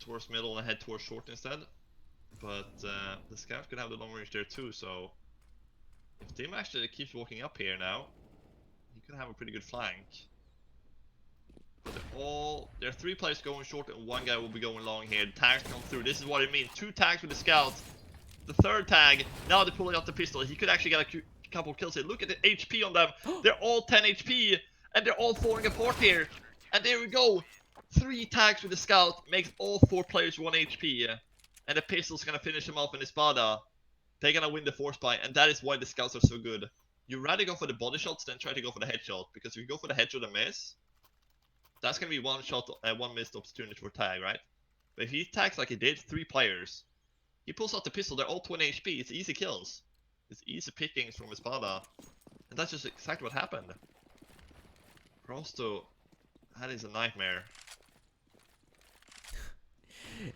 towards middle and head towards short instead. But the scout could have the long range there too, so if Tim actually keeps walking up here now, he could have a pretty good flank. But there are 3 players going short and 1 guy will be going long here. The tags come through. This is what it means. 2 tags with the scouts. The 3rd tag, now they're pulling out the pistol. He could actually get a couple kills here. Look at the HP on them. They're all 10 HP and they're all falling apart here. And there we go. 3 tags with the scout makes all 4 players 1 HP. And the pistol's gonna finish him off in Espada. They're gonna win the force buy, and that is why the scouts are so good. You'd rather go for the body shots than try to go for the headshot, because if you go for the headshot and miss, that's gonna be 1 shot, 1 missed opportunity for tag, right? But if he tags like he did, 3 players, he pulls out the pistol, they're all 20 HP, it's easy kills. It's easy pickings from Espada. And that's just exactly what happened. Prosto, that is a nightmare.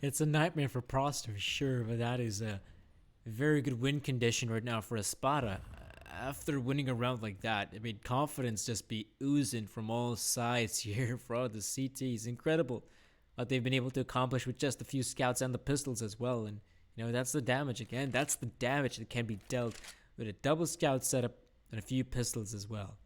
It's a nightmare for Prosto, sure, but that is a very good win condition right now for Espada. After winning a round like that, I mean, confidence just be oozing from all sides here for the CTs. Incredible what they've been able to accomplish with just a few scouts and the pistols as well. And, you know, that's the damage again. That's the damage that can be dealt with a double scout setup and a few pistols as well.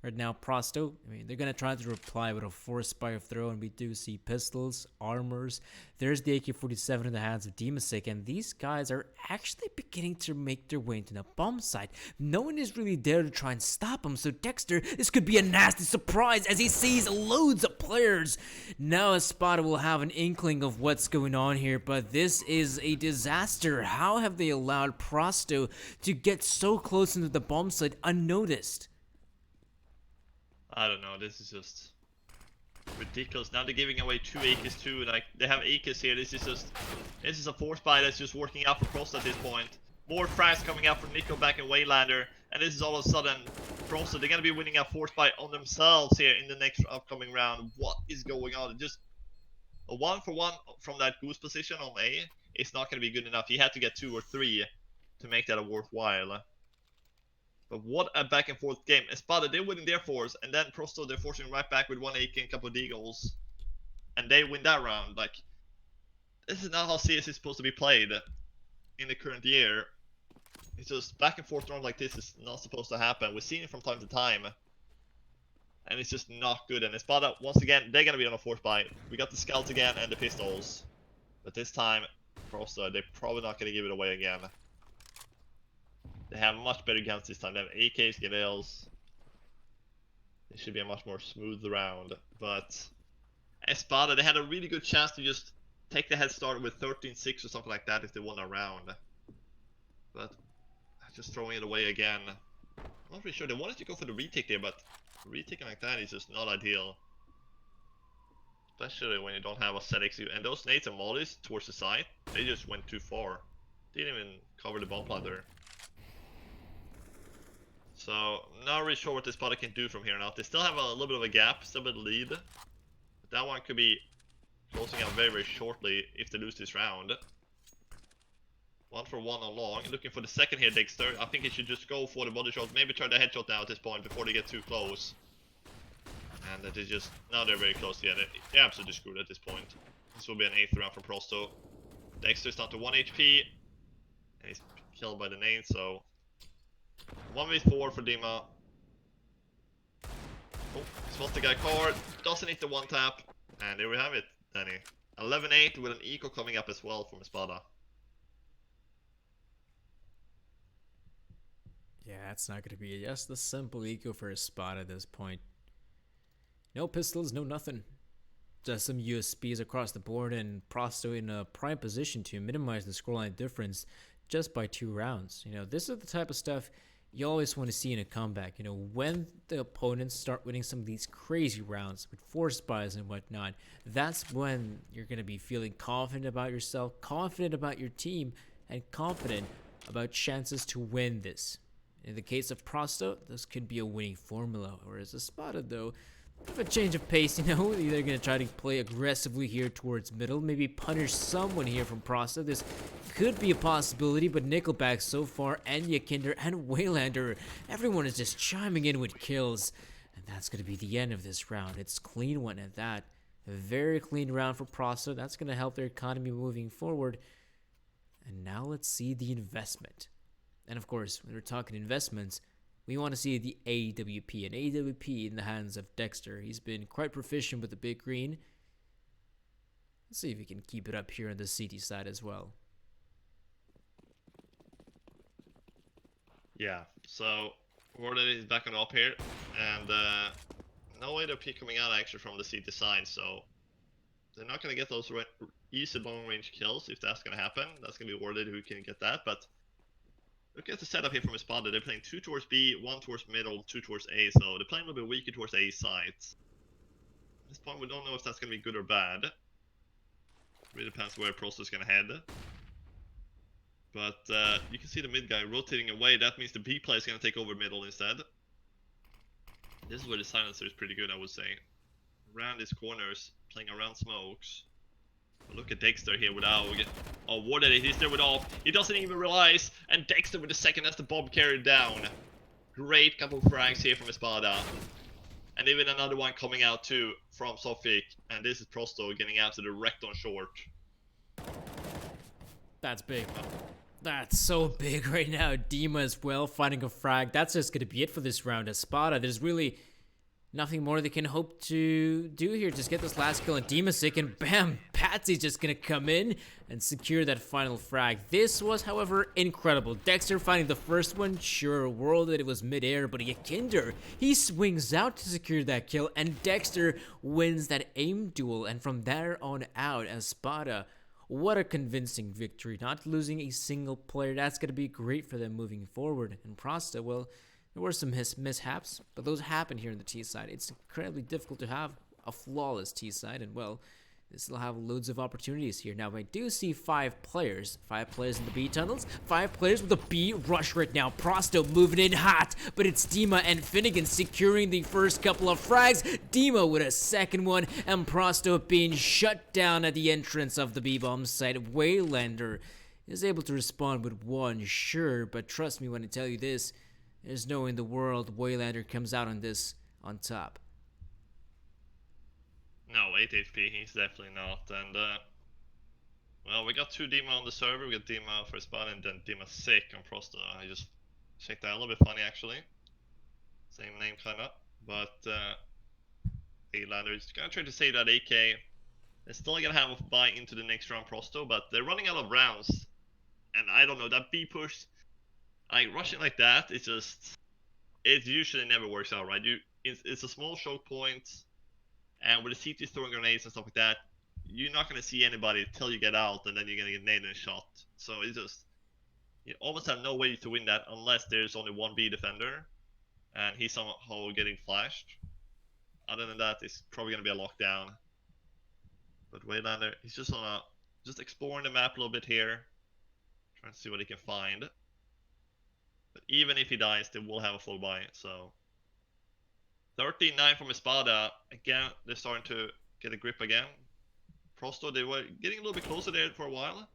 Right now, Prosto, I mean, they're going to try to reply with a forced fire throw, and we do see pistols, armors. There's the AK-47 in the hands of Demasik, and these guys are actually beginning to make their way into the bomb site. No one is really there to try and stop them, so Dexter, this could be a nasty surprise as he sees loads of players. Now Espada will have an inkling of what's going on here, but this is a disaster. How have they allowed Prosto to get so close into the bomb site unnoticed? I don't know, this is just ridiculous. Now they're giving away 2 AKs too, like they have AKs here. This is a force buy that's just working out for Prosto at this point. More frags coming out from Nickelback and Waylander, and this is all of a sudden Prosto, they're gonna be winning a force buy on themselves here in the next upcoming round. What is going on? Just a 1-for-1 from that goose position on A is not gonna be good enough. You have to get 2 or 3 to make that a worthwhile. But what a back and forth game. Espada, they're winning their force, and then Prosto, they're forcing right back with 1 AK and a couple of deagles. And they win that round. Like, this is not how CS is supposed to be played in the current year. It's just back and forth round like this is not supposed to happen. We've seen it from time to time. And it's just not good. And Espada, once again, they're going to be on a force buy. We got the scouts again and the pistols. But this time, Prosto, they're probably not going to give it away again. They have much better guns this time. They have AKs, Gavels. It should be a much more smooth round. But Espada, they had a really good chance to just take the head start with 13-6 or something like that if they won a round. But just throwing it away again. I'm not really sure. They wanted to go for the retake there, but retaking like that is just not ideal. Especially when you don't have a set execute. And those nades and mollies towards the side, they just went too far. Didn't even cover the bomb plant there. So, not really sure what this Espada can do from here on out. They still have a little bit of a gap, still a bit of lead. But that one could be closing out very, very shortly if they lose this round. 1-for-1 on long. Looking for the second here, Dexter. I think he should just go for the body shot. Maybe try the headshot now at this point before they get too close. And that is just... Now they're very close. Yeah, they're absolutely screwed at this point. This will be an 8th round for Prosto. Dexter's down to 1 HP. And he's killed by the nade, so... 1v4 for Dima. Oh, spots the guy card. Doesn't hit the 1-tap. And there we have it, Danny. 11-8 with an eco coming up as well from Espada. Yeah, it's not going to be just the simple eco for Espada at this point. No pistols, no nothing. Just some USPs across the board, and Prosto in a prime position to minimize the scoreline difference just by 2 rounds. You know, this is the type of stuff you always want to see in a comeback. You know, when the opponents start winning some of these crazy rounds with force buys and whatnot, that's when you're going to be feeling confident about yourself, confident about your team, and confident about chances to win this. In the case of Prosto, this could be a winning formula, whereas Espada, though, bit of a change of pace, you know. They're going to try to play aggressively here towards middle, maybe punish someone here from Prosto. This could be a possibility, but Nickelback so far, and Yakinder and Waylander, everyone is just chiming in with kills. And that's going to be the end of this round. It's a clean one at that. A very clean round for Prosto. That's going to help their economy moving forward. And now let's see the investment. And of course, when we're talking investments, we want to see the AWP. An AWP in the hands of Dexter. He's been quite proficient with the big green. Let's see if he can keep it up here on the CT side as well. Yeah, so Warden is back on up here, and no AWP coming out actually from the CT side, so they're not going to get those easy long range kills if that's going to happen. That's going to be Warden who can get that, but look at the setup here from Espada. They're playing 2 towards B, 1 towards middle, 2 towards A, so they're playing a little bit weaker towards A sides. At this point, we don't know if that's going to be good or bad. It really depends where Prosto is going to head. But you can see the mid guy rotating away. That means the B play is going to take over middle instead. This is where the silencer is pretty good, I would say. Around his corners, playing around smokes. But look at Dexter here with AUG. Oh, Warden, he's there with AUG. He doesn't even realize. And Dexter with the second as the bomb carried down. Great couple of frags here from Espada. And even another one coming out too from Sofik. And this is Prosto getting out to the wrecked on short. That's big. That's so big right now. Dima as well, finding a frag. That's just going to be it for this round. Espada, there's really nothing more they can hope to do here. Just get this last kill on Demasic, and bam, Patsy's just gonna come in and secure that final frag. This was, however, incredible. Dexter finding the first one, sure, world that it was midair, but Yakinder, he swings out to secure that kill, and Dexter wins that aim duel, and from there on out, Espada, what a convincing victory. Not losing a single player, that's gonna be great for them moving forward. And Prosta, well, there were some mishaps, but those happen here in the T side. It's incredibly difficult to have a flawless T side, and well, they still have loads of opportunities here. Now, I do see 5 players in the B tunnels, 5 players with a B rush right now. Prosto moving in hot, but it's Dima and Finnegan securing the first couple of frags. Dima with a second one, and Prosto being shut down at the entrance of the B-bomb site. Waylander is able to respond with one, sure, but trust me when I tell you this, there's no way in the world Waylander comes out on this on top. No, 8 HP, he's definitely not. And, well, we got 2 Dima on the server. We got Dima for Espada and then Dima Sick on Prosta. I just checked that, a little bit funny actually. Same name kinda. But, Waylander is gonna try to save that AK. They're still gonna have a buy into the next round Prosto, but they're running out of rounds. And I don't know, that B push, like rushing like that, it's just, it usually never works out, right? It's a small choke point, and with the CT throwing grenades and stuff like that, you're not gonna see anybody till you get out, and then you're gonna get nailed and shot. So it's just, you almost have no way to win that unless there's only one B defender, and he's somehow getting flashed. Other than that, it's probably gonna be a lockdown. But Waylander, he's just just exploring the map a little bit here, trying to see what he can find. But even if he dies, they will have a full buy, so 13-9 from Espada. Again, they're starting to get a grip again. Prosto, they were getting a little bit closer there for a while.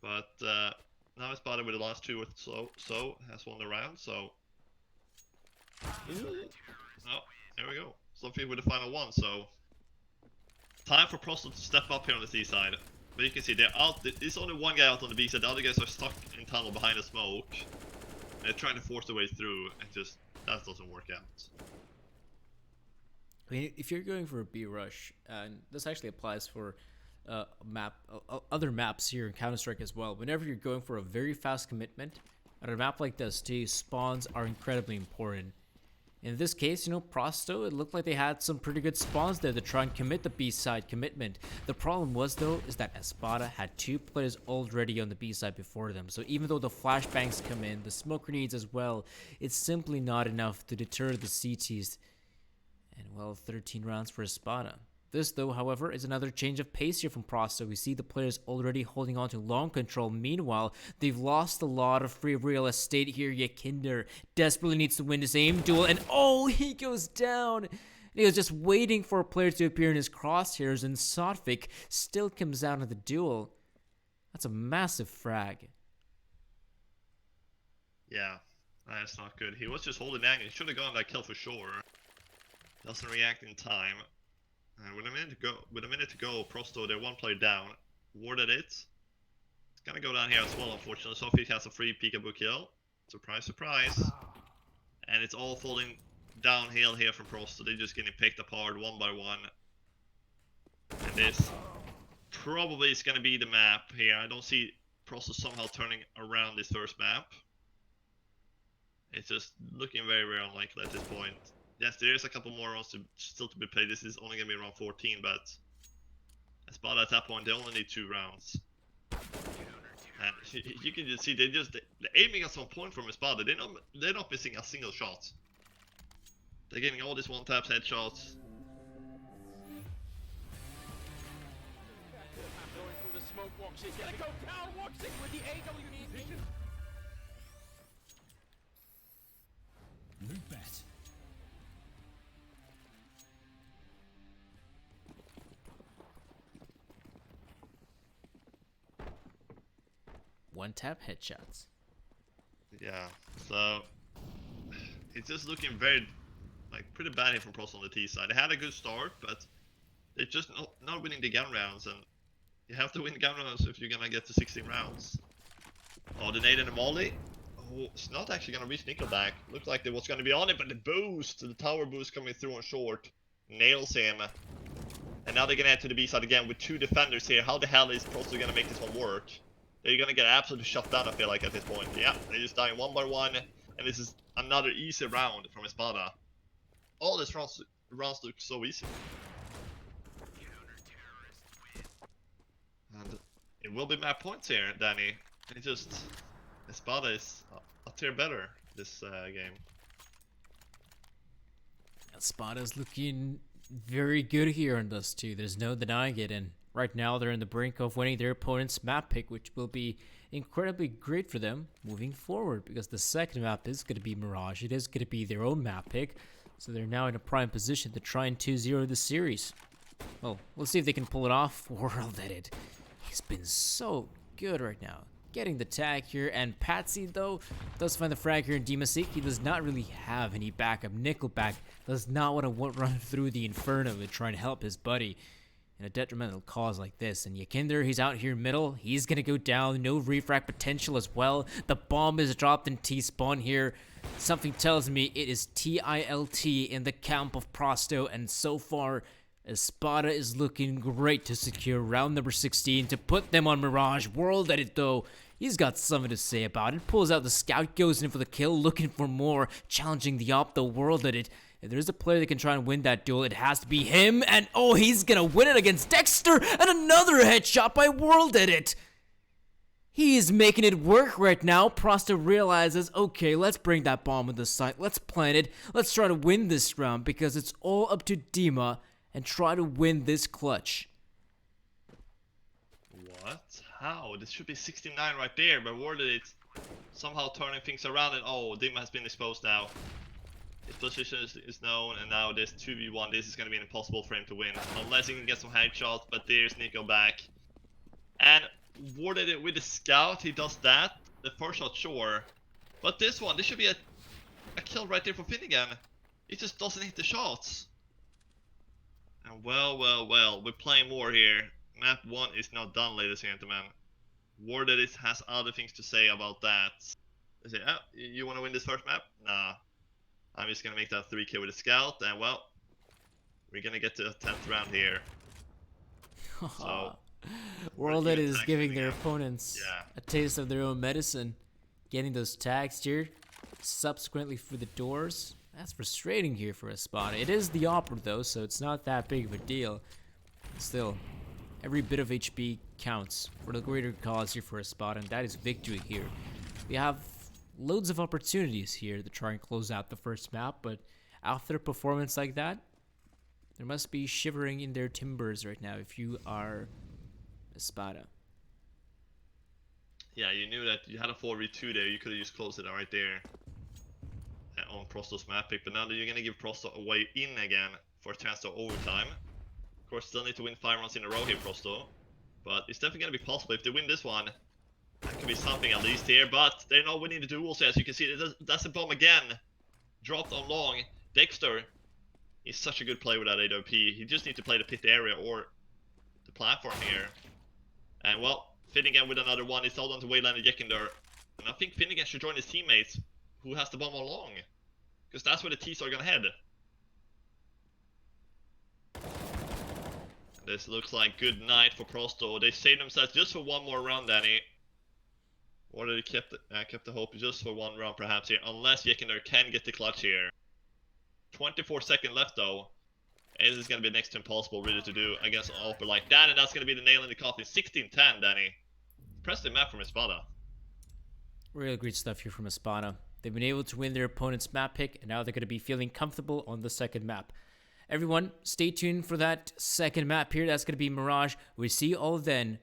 But now Espada with the last 2 or so has won the round, so... Ooh. Oh, there we go. Something with the final one, so... Time for Prosto to step up here on the C side. But you can see they're out, there's only one guy out on the B side, the other guys are stuck in tunnel behind the smoke. They're trying to force their way through, and just, that doesn't work out. I mean, if you're going for a B rush, and this actually applies for other maps here in Counter-Strike as well, whenever you're going for a very fast commitment, on a map like this too, spawns are incredibly important. In this case, you know, Prosto, it looked like they had some pretty good spawns there to try and commit the B side commitment. The problem was, though, is that Espada had 2 players already on the B side before them. So even though the flashbangs come in, the smoke grenades as well, it's simply not enough to deter the CTs. And well, 13 rounds for Espada. This, though, however, is another change of pace here from Prosto. We see the players already holding on to long control. Meanwhile, they've lost a lot of free real estate here. Yakinder desperately needs to win this aim duel, and oh, he goes down. He was just waiting for a player to appear in his crosshairs, and Sotvik still comes out of the duel. That's a massive frag. Yeah, that's not good. He was just holding angle. He should have gotten that kill for sure. Doesn't react in time. And with a minute to go, Prosto, they're 1 player down. Warded it. It's gonna go down here as well, unfortunately. Sophie has a free peekaboo kill. Surprise, surprise. And it's all falling downhill here from Prosto. They're just getting picked apart 1 by 1. And this probably is gonna be the map here. I don't see Prosto somehow turning around this first map. It's just looking very, very unlikely at this point. Yes, there is a couple more rounds still to be played. This is only going to be round 14, but Espada at that point, they only need 2 rounds. And you can just see they're aiming at some point from Espada. They're not missing a single shot. They're getting all these one-taps, headshots. LOOT.BET. One-tap headshots. Yeah, so it's just looking very, pretty bad here from Prosto on the T side. They had a good start, but they're just not winning the gun rounds, and you have to win gun rounds if you're gonna get to 16 rounds. Oh, the nade and the molly. Oh, Oh, it's not actually gonna reach Nickelback. Looked like there was gonna be on it, but the boost, the tower boost coming through on short, nails him. And now they're gonna head to the B side again with 2 defenders here. How the hell is Prosto gonna make this one work? They're gonna get absolutely shut down, I feel like, at this point. Yeah, they're just dying one by one, and this is another easy round from Espada. All these rounds look so easy. And it will be map points here, Danny. It just... Espada is a tier better this game. Espada's looking very good here on this too. There's no denying it, and right now they're on the brink of winning their opponent's map pick, which will be incredibly great for them moving forward, because the second map is going to be Mirage. It is going to be their own map pick, so they're now in a prime position to try and 2-0 the series. Well, we'll see if they can pull it off. World-Edit, he's been so good right now. Getting the tag here, and Patsy though does find the frag here in Dimasik. He does not really have any backup. Nickelback does not want to run through the Inferno to try and help his buddy in a detrimental cause like this. And Yakinder, he's out here middle. He's gonna go down. No refract potential as well. The bomb is dropped in T-spawn here. Something tells me it is TILT in the camp of Prosto, and so far Espada is looking great to secure round number 16 to put them on Mirage. World-Edit though, he's got something to say about it. Pulls out the scout, goes in for the kill, looking for more, challenging the op. The World-Edit, if there's a player that can try and win that duel, it has to be him. And oh, he's gonna win it against Dexter, and another headshot by World-Edit. He's making it work right now. Prosto realizes, okay, let's bring that bomb in the site. Let's plant it. Let's try to win this round, because it's all up to Dima, and try to win this clutch. What? How? This should be 69 right there, but World-Edit somehow turning things around, and oh, Dima has been exposed now. His position is known, and now this 2v1, this is going to be impossible for him to win. Unless he can get some headshots, but there's Nico back. And World-Edit with the scout, he does that. The first shot, sure. But this one, this should be a kill right there for Finnegan. He just doesn't hit the shots. And well, we're playing more here. Map 1 is not done, ladies and gentlemen. World-Edit has other things to say about that. They say, oh, you want to win this first map? Nah. I'm just going to make that 3k with a scout, and well, we're going to get to the 10th round here. So, World-Edit is giving their opponents a taste of their own medicine. Getting those tags here, subsequently through the doors. That's frustrating here for Espada. It is the Opera though, so it's not that big of a deal. Still, every bit of HP counts for the greater cause here for Espada, and that is victory here. We have loads of opportunities here to try and close out the first map, but after a performance like that, there must be shivering in their timbers right now if you are Espada. Yeah, you knew that you had a 4v2 there, you could have just closed it out right there on Prosto's map pick, but now that you're gonna give Prosto a way in again for a chance to overtime. Of course, still need to win 5 rounds in a row here, Prosto, but it's definitely gonna be possible. If they win this one, that could be something at least here, but they're not winning the duels, as you can see. That's a bomb again, dropped on long. Dexter, he's such a good player with that AWP. He just needs to play the pit area or the platform here. And well, Finnegan with another one. He's held on to Wayland and Jekinder, and I think Finnegan should join his teammates who has the bomb on long, because that's where the T's are gonna head. This looks like good night for Prosto. They saved themselves just for one more round, Danny. Or they kept the hope just for one round perhaps here, unless Jekinder can get the clutch here. 24 seconds left though. And this is gonna be next to impossible really to do against an Opera like that, and that's gonna be the nail in the coffin. 16-10, Danny. Impressive map from Espada. Really great stuff here from Espada. They've been able to win their opponent's map pick, and now they're going to be feeling comfortable on the second map. Everyone, stay tuned for that second map here. That's going to be Mirage. We see you all then.